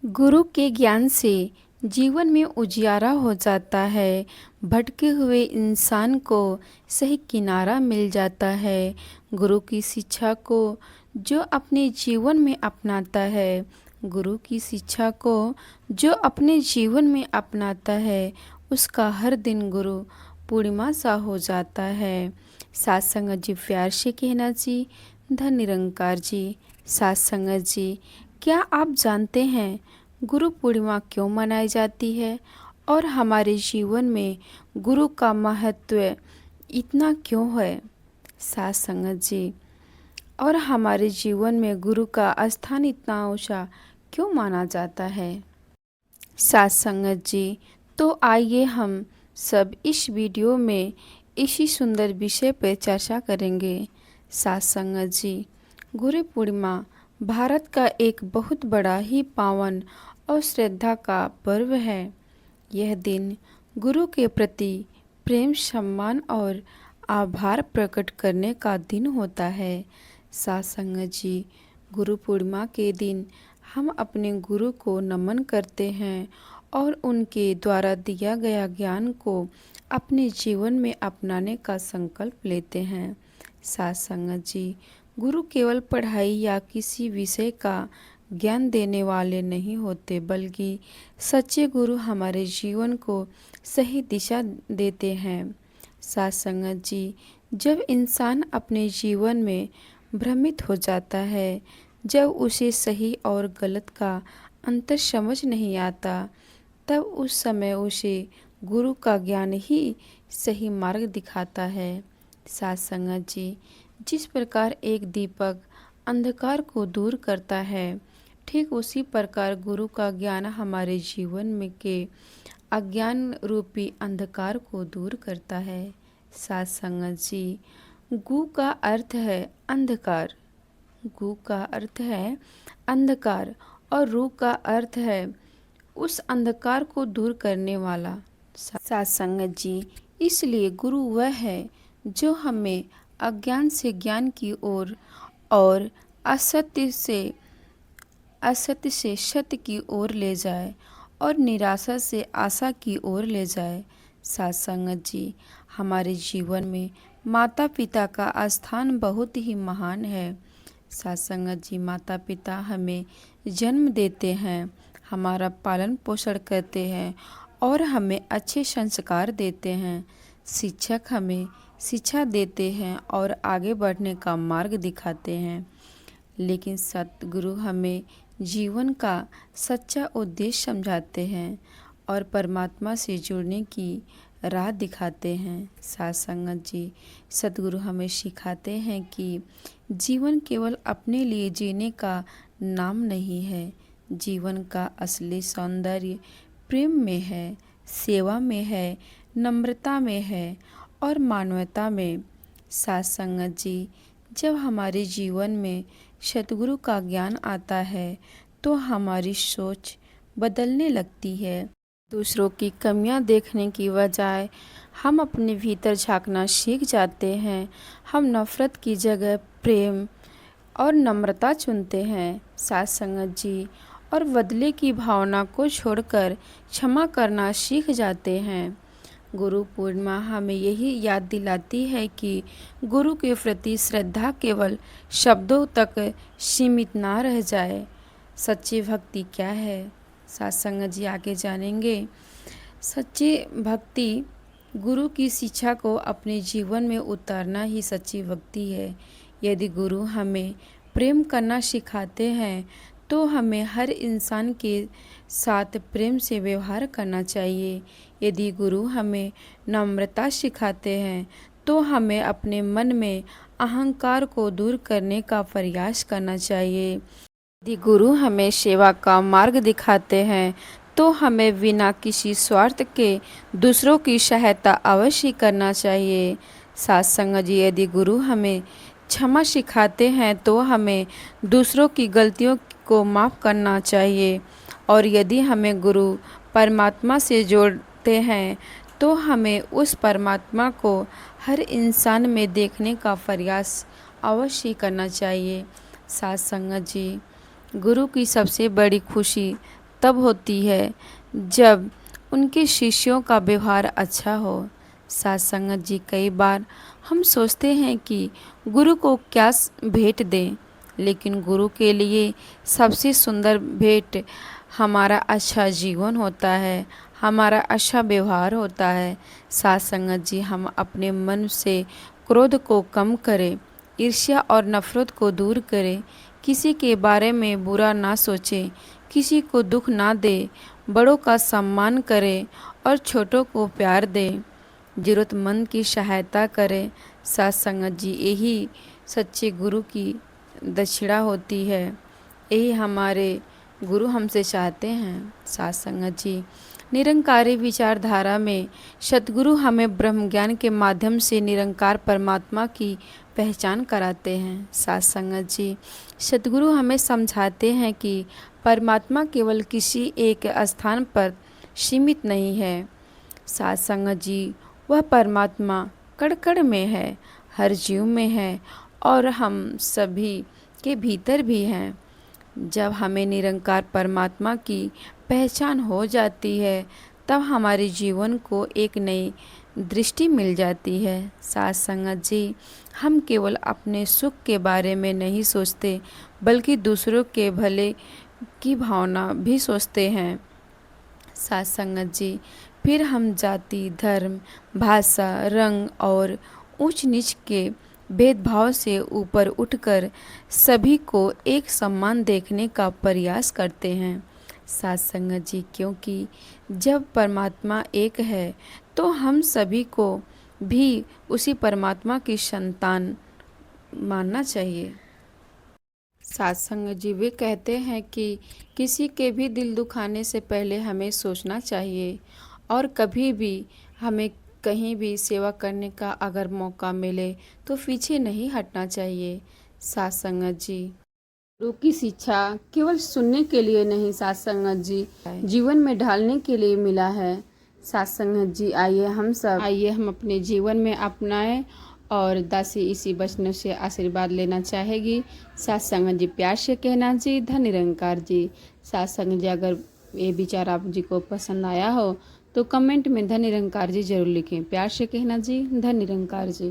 गुरु के ज्ञान से जीवन में उजियारा हो जाता है। भटके हुए इंसान को सही किनारा मिल जाता है। गुरु की शिक्षा को जो अपने जीवन में अपनाता है, गुरु की शिक्षा को जो अपने जीवन में अपनाता है, उसका हर दिन गुरु पूर्णिमा सा हो जाता है। साथ संगत जी, प्यार से कहना जी, धन निरंकार जी। साथ संगत जी, क्या आप जानते हैं गुरु पूर्णिमा क्यों मनाई जाती है और हमारे जीवन में गुरु का महत्व इतना क्यों है? साथ संगत जी, और हमारे जीवन में गुरु का स्थान इतना ऊंचा क्यों माना जाता है? साथ संगत जी, तो आइए हम सब इस वीडियो में इसी सुंदर विषय पर चर्चा करेंगे। साथ संगत जी, गुरु पूर्णिमा भारत का एक बहुत बड़ा ही पावन और श्रद्धा का पर्व है। यह दिन गुरु के प्रति प्रेम, सम्मान और आभार प्रकट करने का दिन होता है। साथ संगत जी, गुरु पूर्णिमा के दिन हम अपने गुरु को नमन करते हैं और उनके द्वारा दिया गया ज्ञान को अपने जीवन में अपनाने का संकल्प लेते हैं। साथ संगत जी, गुरु केवल पढ़ाई या किसी विषय का ज्ञान देने वाले नहीं होते, बल्कि सच्चे गुरु हमारे जीवन को सही दिशा देते हैं। साथ संगत जी, जब इंसान अपने जीवन में भ्रमित हो जाता है, जब उसे सही और गलत का अंतर समझ नहीं आता, तब उस समय उसे गुरु का ज्ञान ही सही मार्ग दिखाता है। साथ संगत जी, जिस प्रकार एक दीपक अंधकार को दूर करता है, ठीक उसी प्रकार गुरु का ज्ञान हमारे जीवन में के अज्ञान रूपी अंधकार को दूर करता है। साथ संगत जी, गु का अर्थ है अंधकार, गु का अर्थ है अंधकार और रू का अर्थ है उस अंधकार को दूर करने वाला। साथ संगत जी, इसलिए गुरु वह है जो हमें अज्ञान से ज्ञान की ओर और असत्य से सत्य की ओर ले जाए और निराशा से आशा की ओर ले जाए। साथ संगत जी, हमारे जीवन में माता पिता का स्थान बहुत ही महान है। साथ संगत जी, माता पिता हमें जन्म देते हैं, हमारा पालन पोषण करते हैं और हमें अच्छे संस्कार देते हैं। शिक्षक हमें शिक्षा देते हैं और आगे बढ़ने का मार्ग दिखाते हैं। लेकिन सतगुरु हमें जीवन का सच्चा उद्देश्य समझाते हैं और परमात्मा से जुड़ने की राह दिखाते हैं। साथ संगत जी, सतगुरु हमें सिखाते हैं कि जीवन केवल अपने लिए जीने का नाम नहीं है। जीवन का असली सौंदर्य प्रेम में है, सेवा में है, नम्रता में है और मानवता में। साथ संगत जी, जब हमारे जीवन में सतगुरु का ज्ञान आता है तो हमारी सोच बदलने लगती है। दूसरों की कमियां देखने की बजाय हम अपने भीतर झांकना सीख जाते हैं। हम नफरत की जगह प्रेम और नम्रता चुनते हैं। साथ संगत जी, और बदले की भावना को छोड़कर क्षमा करना सीख जाते हैं। गुरु पूर्णिमा हमें यही याद दिलाती है कि गुरु के प्रति श्रद्धा केवल शब्दों तक सीमित ना रह जाए। सच्ची भक्ति क्या है? साथ संगत जी, आगे जानेंगे। सच्ची भक्ति गुरु की शिक्षा को अपने जीवन में उतारना ही सच्ची भक्ति है। यदि गुरु हमें प्रेम करना सिखाते हैं तो हमें हर इंसान के साथ प्रेम से व्यवहार करना चाहिए। यदि गुरु हमें नम्रता सिखाते हैं तो हमें अपने मन में अहंकार को दूर करने का प्रयास करना चाहिए। यदि गुरु हमें सेवा का मार्ग दिखाते हैं तो हमें बिना किसी स्वार्थ के दूसरों की सहायता अवश्य करना चाहिए। साथ संगत जी, यदि गुरु हमें क्षमा सिखाते हैं तो हमें दूसरों की गलतियों को माफ़ करना चाहिए। और यदि हमें गुरु परमात्मा से जोड़ते हैं तो हमें उस परमात्मा को हर इंसान में देखने का प्रयास अवश्य करना चाहिए। साथ संगत जी, गुरु की सबसे बड़ी खुशी तब होती है जब उनके शिष्यों का व्यवहार अच्छा हो। साथ संगत जी, कई बार हम सोचते हैं कि गुरु को क्या भेंट दें, लेकिन गुरु के लिए सबसे सुंदर भेंट हमारा अच्छा जीवन होता है, हमारा अच्छा व्यवहार होता है। साथ संगत जी, हम अपने मन से क्रोध को कम करें, ईर्ष्या और नफरत को दूर करें, किसी के बारे में बुरा ना सोचें, किसी को दुख ना दें, बड़ों का सम्मान करें और छोटों को प्यार दें, ज़रूरतमंद की सहायता करें। साथ संगत जी, यही सच्चे गुरु की दक्षिणा होती है, यही हमारे गुरु हमसे चाहते हैं। साथ संगत जी, निरंकारी विचारधारा में सतगुरु हमें ब्रह्म ज्ञान के माध्यम से निरंकार परमात्मा की पहचान कराते हैं। साथ संगत जी, सतगुरु हमें समझाते हैं कि परमात्मा केवल किसी एक स्थान पर सीमित नहीं है। साथ संगत जी, वह परमात्मा कण कण में है, हर जीव में है और हम सभी के भीतर भी हैं। जब हमें निरंकार परमात्मा की पहचान हो जाती है, तब हमारे जीवन को एक नई दृष्टि मिल जाती है। साथ संगत जी, हम केवल अपने सुख के बारे में नहीं सोचते, बल्कि दूसरों के भले की भावना भी सोचते हैं। साथ संगत जी, फिर हम जाति, धर्म, भाषा, रंग और ऊंच नीच के भेदभाव से ऊपर उठकर सभी को एक समान देखने का प्रयास करते हैं। साथ संगत जी, क्योंकि जब परमात्मा एक है तो हम सभी को भी उसी परमात्मा की संतान मानना चाहिए। साथ संगत जी, वे कहते हैं कि किसी के भी दिल दुखाने से पहले हमें सोचना चाहिए और कभी भी हमें कहीं भी सेवा करने का अगर मौका मिले तो पीछे नहीं हटना चाहिए। साथ संगत जी, गुरु की शिक्षा केवल सुनने के लिए नहीं, साथ संगत जी, जीवन में ढालने के लिए मिला है। साथ संगत जी, आइए हम अपने जीवन में अपनाएं और दासी इसी वचनों से आशीर्वाद लेना चाहेगी। साथ संगत जी, प्यार से कहना जी, धन निरंकार जी। साथ संगत जी, अगर ये विचार आप जी को पसंद आया हो तो कमेंट में धन निरंकार जी जरूर लिखें। प्यार से कहना जी, धन निरंकार जी।